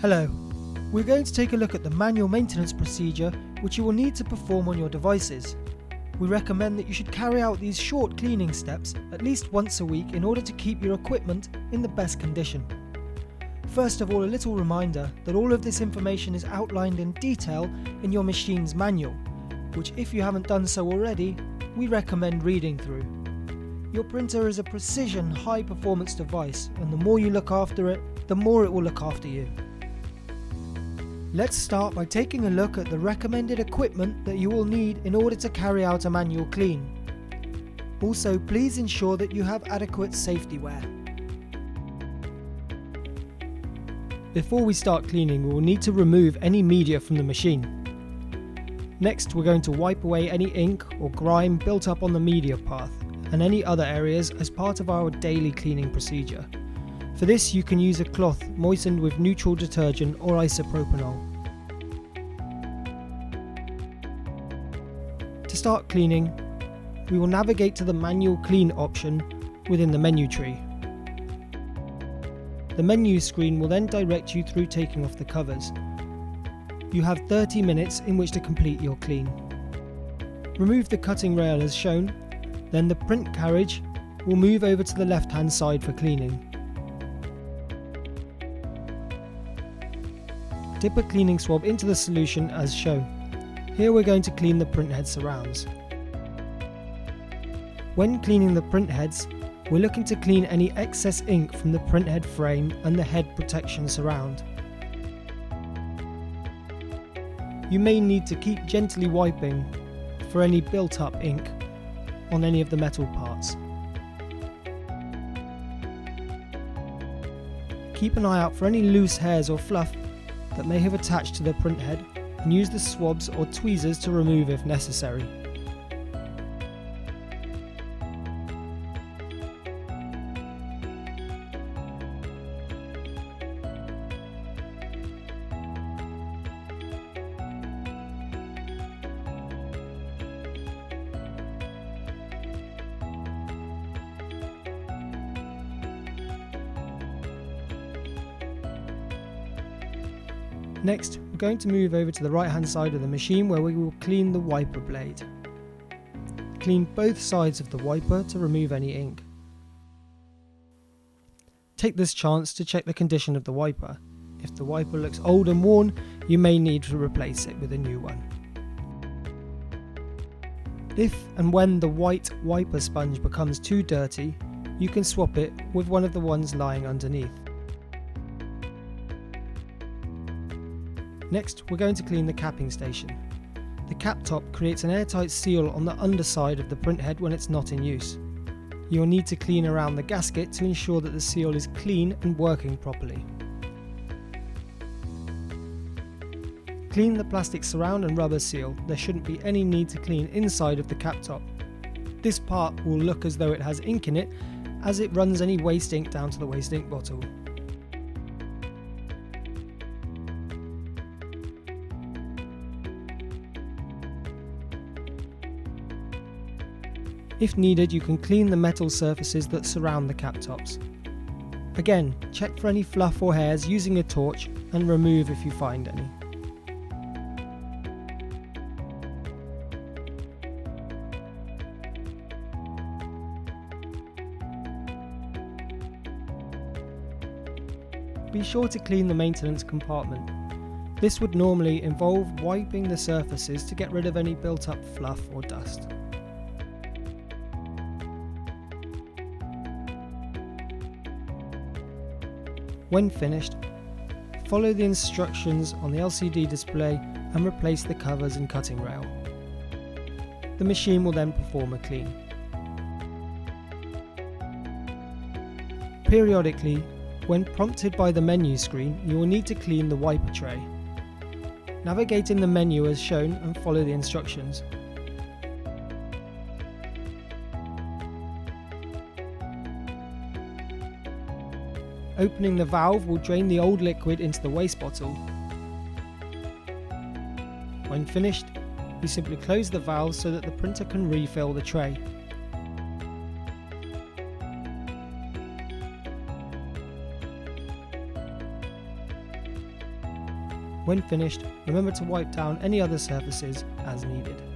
Hello, we're going to take a look at the manual maintenance procedure which you will need to perform on your devices. We recommend that you should carry out these short cleaning steps at least once a week in order to keep your equipment in the best condition. First of all, a little reminder that all of this information is outlined in detail in your machine's manual, which if you haven't done so already, we recommend reading through. Your printer is a precision, high-performance device, and the more you look after it, the more it will look after you. Let's start by taking a look at the recommended equipment that you will need in order to carry out a manual clean. Also, please ensure that you have adequate safety wear. Before we start cleaning, we will need to remove any media from the machine. Next, we're going to wipe away any ink or grime built up on the media path and any other areas as part of our daily cleaning procedure. For this, you can use a cloth moistened with neutral detergent or isopropanol. To start cleaning, we will navigate to the manual clean option within the menu tree. The menu screen will then direct you through taking off the covers. You have 30 minutes in which to complete your clean. Remove the cutting rail as shown, then the print carriage will move over to the left-hand side for cleaning. Dip a cleaning swab into the solution as shown. Here we're going to clean the printhead surrounds. When cleaning the printheads, we're looking to clean any excess ink from the printhead frame and the head protection surround. You may need to keep gently wiping for any built-up ink on any of the metal parts. Keep an eye out for any loose hairs or fluff that may have attached to the printhead and use the swabs or tweezers to remove if necessary. Next, we're going to move over to the right hand side of the machine where we will clean the wiper blade. Clean both sides of the wiper to remove any ink. Take this chance to check the condition of the wiper. If the wiper looks old and worn, you may need to replace it with a new one. If and when the white wiper sponge becomes too dirty, you can swap it with one of the ones lying underneath. Next, we're going to clean the capping station. The cap top creates an airtight seal on the underside of the printhead when it's not in use. You'll need to clean around the gasket to ensure that the seal is clean and working properly. Clean the plastic surround and rubber seal. There shouldn't be any need to clean inside of the cap top. This part will look as though it has ink in it as it runs any waste ink down to the waste ink bottle. If needed, you can clean the metal surfaces that surround the cap tops. Again, check for any fluff or hairs using a torch and remove if you find any. Be sure to clean the maintenance compartment. This would normally involve wiping the surfaces to get rid of any built-up fluff or dust. When finished, follow the instructions on the LCD display and replace the covers and cutting rail. The machine will then perform a clean. Periodically, when prompted by the menu screen, you will need to clean the wiper tray. Navigate in the menu as shown and follow the instructions. Opening the valve will drain the old liquid into the waste bottle. When finished, you simply close the valve so that the printer can refill the tray. When finished, remember to wipe down any other surfaces as needed.